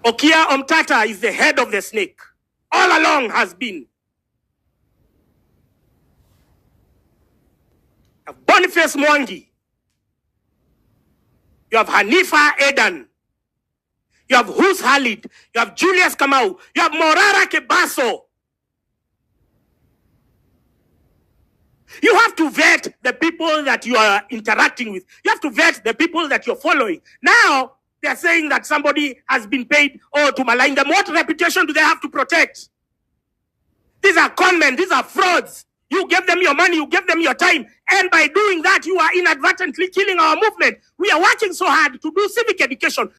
Okia Omtata is the head of the snake. All along has been. You have Boniface Mwangi. You have Hanifa Edan. You have Hus Halid. You have Julius Kamau. You have Morara Kebaso. You have to vet the people that you are interacting with. You have to vet the people that you're following. Now, they're saying that somebody has been paid to malign them. What reputation do they have to protect? These are conmen. These are frauds. You give them your money. You give them your time. And by doing that, you are inadvertently killing our movement. We are working so hard to do civic education.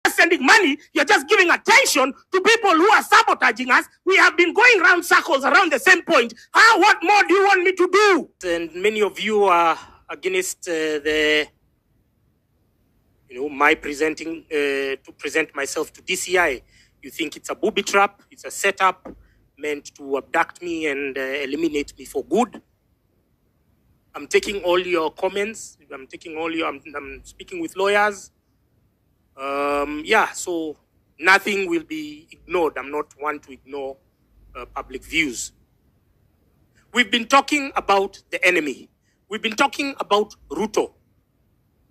Sending money, you're just giving attention to people who are sabotaging us. We have been going round circles around the same point. What more do you want me to do? And many of you are against my presenting to present myself to DCI. You think it's a booby trap, it's a setup meant to abduct me and eliminate me for good. I'm taking all your comments. I'm speaking with lawyers. So nothing will be ignored. I'm not one to ignore public views. We've been talking about the enemy. We've been talking about Ruto.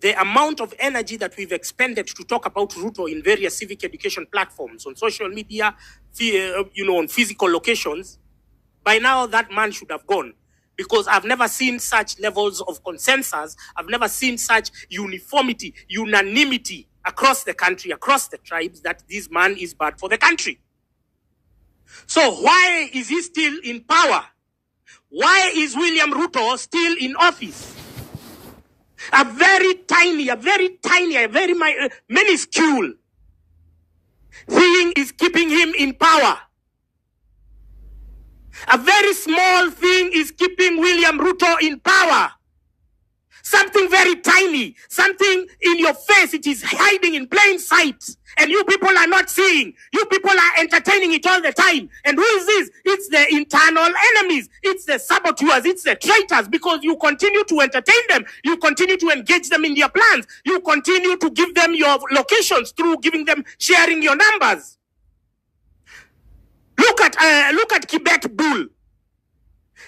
The amount of energy that we've expended to talk about Ruto in various civic education platforms, on social media, on physical locations, by now that man should have gone. Because I've never seen such levels of consensus. I've never seen such uniformity, unanimity across the country, across the tribes, that this man is bad for the country. So why is he still in power? Why is William Ruto still in office? A very minuscule thing is keeping him in power. A very small thing is keeping William Ruto in power. Something very tiny, something in your face, it is hiding in plain sight. And you people are not seeing. You people are entertaining it all the time. And who is this? It's the internal enemies. It's the saboteurs. It's the traitors. Because you continue to entertain them. You continue to engage them in their plans. You continue to give them your locations through sharing your numbers. Look at Kibet Bull.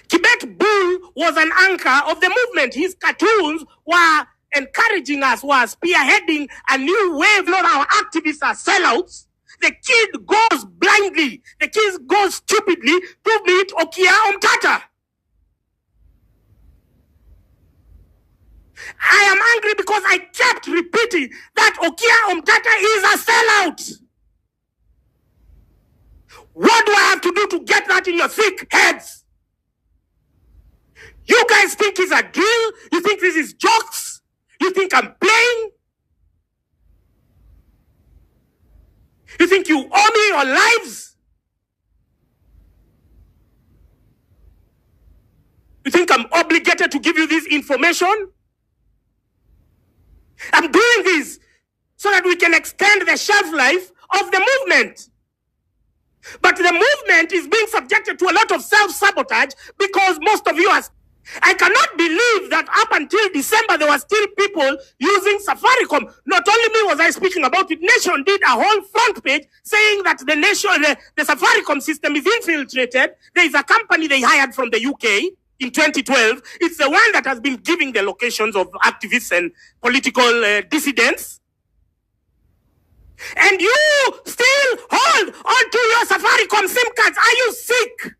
Kibet Bull was an anchor of the movement. His cartoons were encouraging us, were spearheading a new wave. Not our activists are sellouts. The kid goes blindly. The kid goes stupidly to meet Okia Omtata. I am angry because I kept repeating that Okia Omtata is a sellout. What do I have to do to get that in your thick heads? You guys think it's a drill? You think this is jokes? You think I'm playing? You think you owe me your lives? You think I'm obligated to give you this information? I'm doing this so that we can extend the shelf life of the movement. But the movement is being subjected to a lot of self-sabotage because most of you are... I cannot believe that up until December, there were still people using Safaricom. Not only me was I speaking about it, Nation did a whole front page saying that the Safaricom system is infiltrated. There is a company they hired from the UK in 2012. It's the one that has been giving the locations of activists and political dissidents. And you still hold onto your Safaricom SIM cards. Are you sick?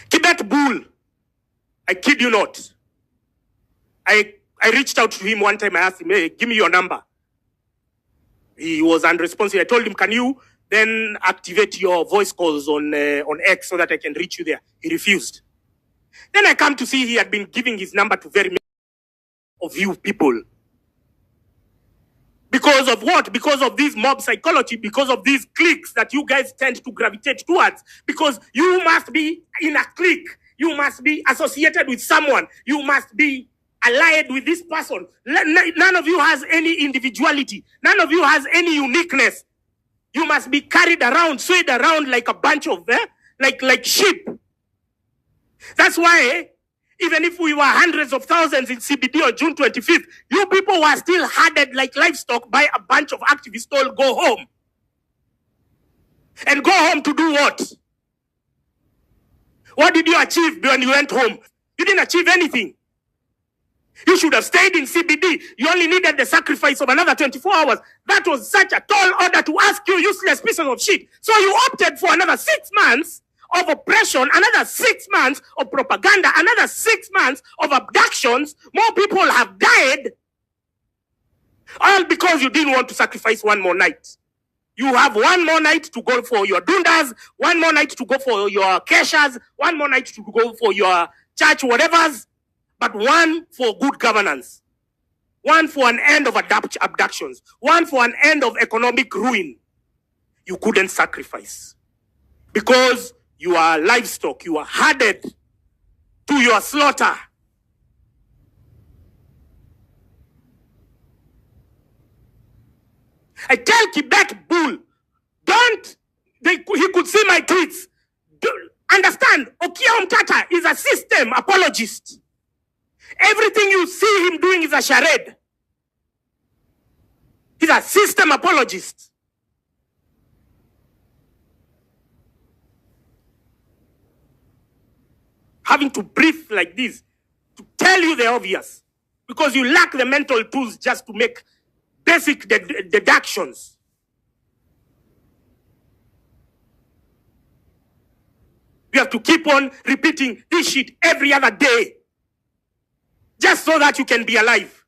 Kibet Bull, I kid you not. I reached out to him one time. I asked him, hey, give me your number. He was unresponsive. I told him, can you then activate your voice calls on X so that I can reach you there? He refused. Then I come to see he had been giving his number to very many of you people. Because of what? Because of this mob psychology, because of these cliques that you guys tend to gravitate towards. Because you must be in a clique. You must be associated with someone. You must be allied with this person. None of you has any individuality. None of you has any uniqueness. You must be carried around, swayed around like a bunch of, like sheep. That's why Even if we were hundreds of thousands in CBD on June 25th, you people were still herded like livestock by a bunch of activists told go home. And go home to do what? What did you achieve when you went home? You didn't achieve anything. You should have stayed in CBD. You only needed the sacrifice of another 24 hours. That was such a tall order to ask you, useless pieces of shit. So you opted for another 6 months of oppression, another 6 months of propaganda, another 6 months of abductions. More people have died, all because you didn't want to sacrifice one more night. You have one more night to go for your dundas, one more night to go for your keshas, one more night to go for your church whatevers, but one for good governance, one for an end of abductions, one for an end of economic ruin. You couldn't sacrifice because you are livestock. You are herded to your slaughter. I tell Quebec Bull, he could see my tweets. Understand, Okia Omtata is a system apologist. Everything you see him doing is a charade. He's a system apologist. Having to brief like this to tell you the obvious because you lack the mental tools just to make basic deductions. You have to keep on repeating this shit every other day just so that you can be alive.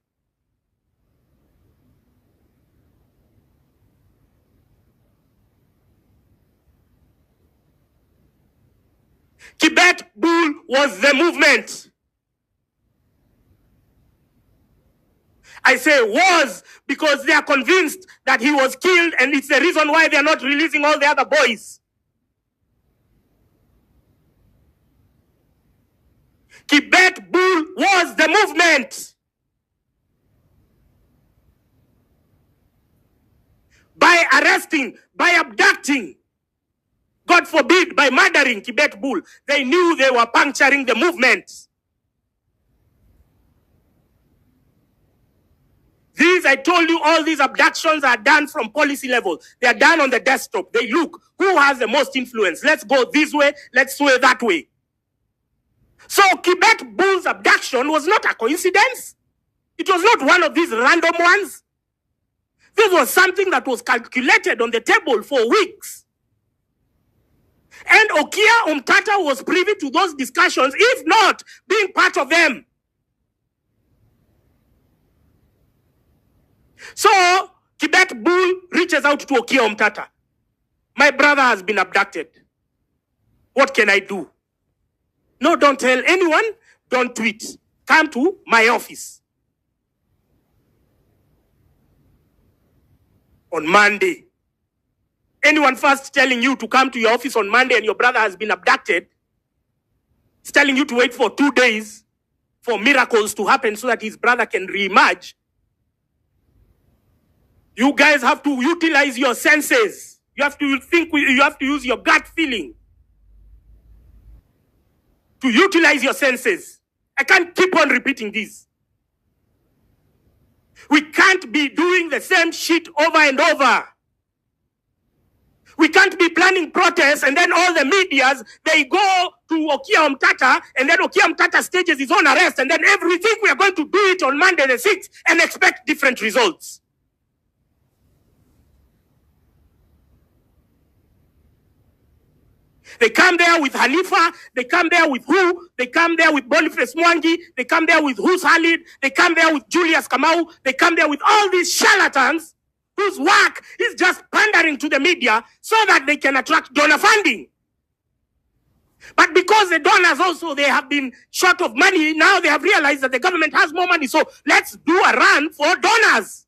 Quebec Bull was the movement. I say was because they are convinced that he was killed and it's the reason why they are not releasing all the other boys. Quebec Bull was the movement. By arresting, by abducting, God forbid, by murdering Quebec Bull, they knew they were puncturing the movement. These, I told you, all these abductions are done from policy level. They are done on the desktop. They look, who has the most influence? Let's go this way, let's sway that way. So Quebec Bull's abduction was not a coincidence. It was not one of these random ones. This was something that was calculated on the table for weeks. And Okia Omtata was privy to those discussions, if not being part of them. So Quebec Bull reaches out to Okia Omtata. My brother has been abducted. What can I do? No, don't tell anyone. Don't tweet. Come to my office on Monday. Anyone first telling you to come to your office on Monday and your brother has been abducted, is telling you to wait for 2 days for miracles to happen so that his brother can reemerge. You guys have to utilize your senses. You have to think, you have to use your gut feeling to utilize your senses. I can't keep on repeating this. We can't be doing the same shit over and over. We can't be planning protests and then all the medias, they go to Okia Omtata and then Okia Omtata stages his own arrest and then everything we are going to do it on Monday the 6th and expect different results. They come there with Hanifa, they come there with who? They come there with Boniface Mwangi, they come there with Who's Khalid, they come there with Julius Kamau, they come there with all these charlatans whose work is just pandering to the media so that they can attract donor funding. But because the donors also, they have been short of money, now they have realized that the government has more money, so let's do a run for donors.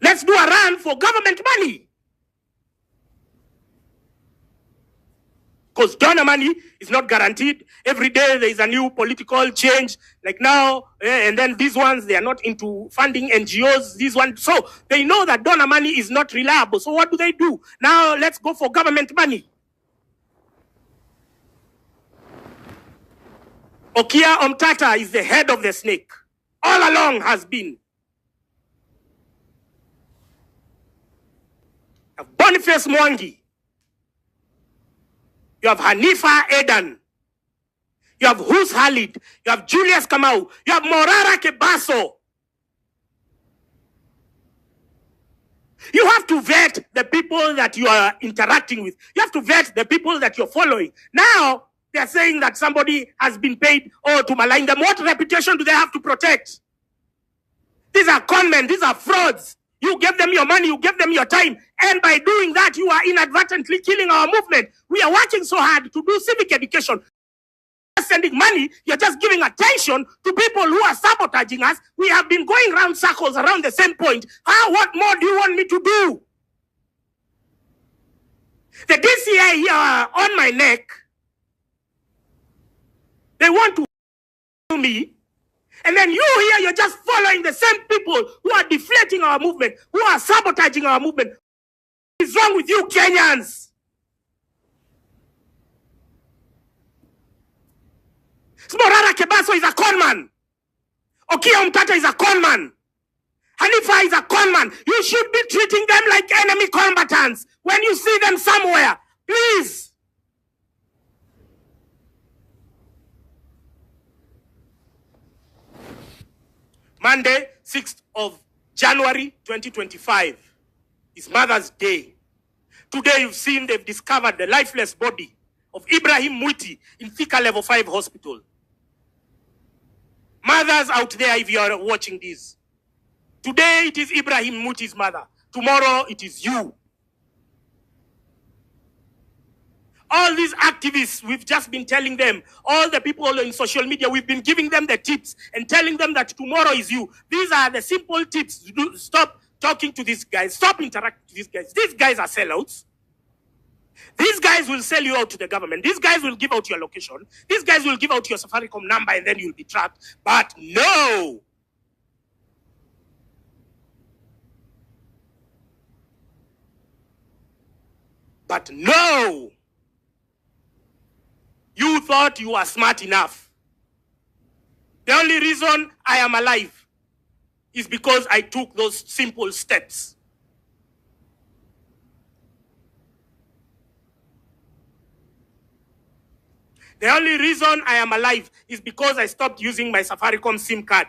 Let's do a run for government money. Because donor money is not guaranteed. Every day there is a new political change. Like now, and then these ones, they are not into funding NGOs. These ones, so they know that donor money is not reliable. So what do? Now let's go for government money. Okia Omtata is the head of the snake. All along has been. You have Boniface Mwangi. You have Hanifa Edan. You have Hus Halid. You have Julius Kamau. You have Morara Kebaso. You have to vet the people that you are interacting with. You have to vet the people that you're following. Now, they're saying that somebody has been paid to malign them. What reputation do they have to protect? These are conmen. These are frauds. You give them your money. You give them your time. And by doing that, you are inadvertently killing our movement. We are working so hard to do civic education. Sending money, you're just giving attention to people who are sabotaging us. We have been going round circles around the same point. What more do you want me to do? The DCI here on my neck, they want to me, and then you here, you're just following the same people who are deflating our movement, who are sabotaging our movement. What is wrong with you Kenyans? Morara Kebaso is a conman. Okia Omtata is a conman. Hanifa is a conman. You should be treating them like enemy combatants when you see them somewhere. Please. Monday, 6th of January 2025 is Mother's Day. Today you've seen they've discovered the lifeless body of Ibrahim Mwiti in Thika Level 5 Hospital. Mothers out there, if you are watching this, today it is Ibrahim Mwiti's mother. Tomorrow it is you. All these activists, we've just been telling them, all the people in social media, we've been giving them the tips and telling them that tomorrow is you. These are the simple tips. Stop talking to these guys. Stop interacting with these guys. These guys are sellouts. These guys will sell you out to the government. These guys will give out your location. These guys will give out your Safaricom number and then you'll be trapped. But no. But no. You thought you were smart enough. The only reason I am alive is because I took those simple steps. The only reason I am alive is because I stopped using my Safaricom SIM card.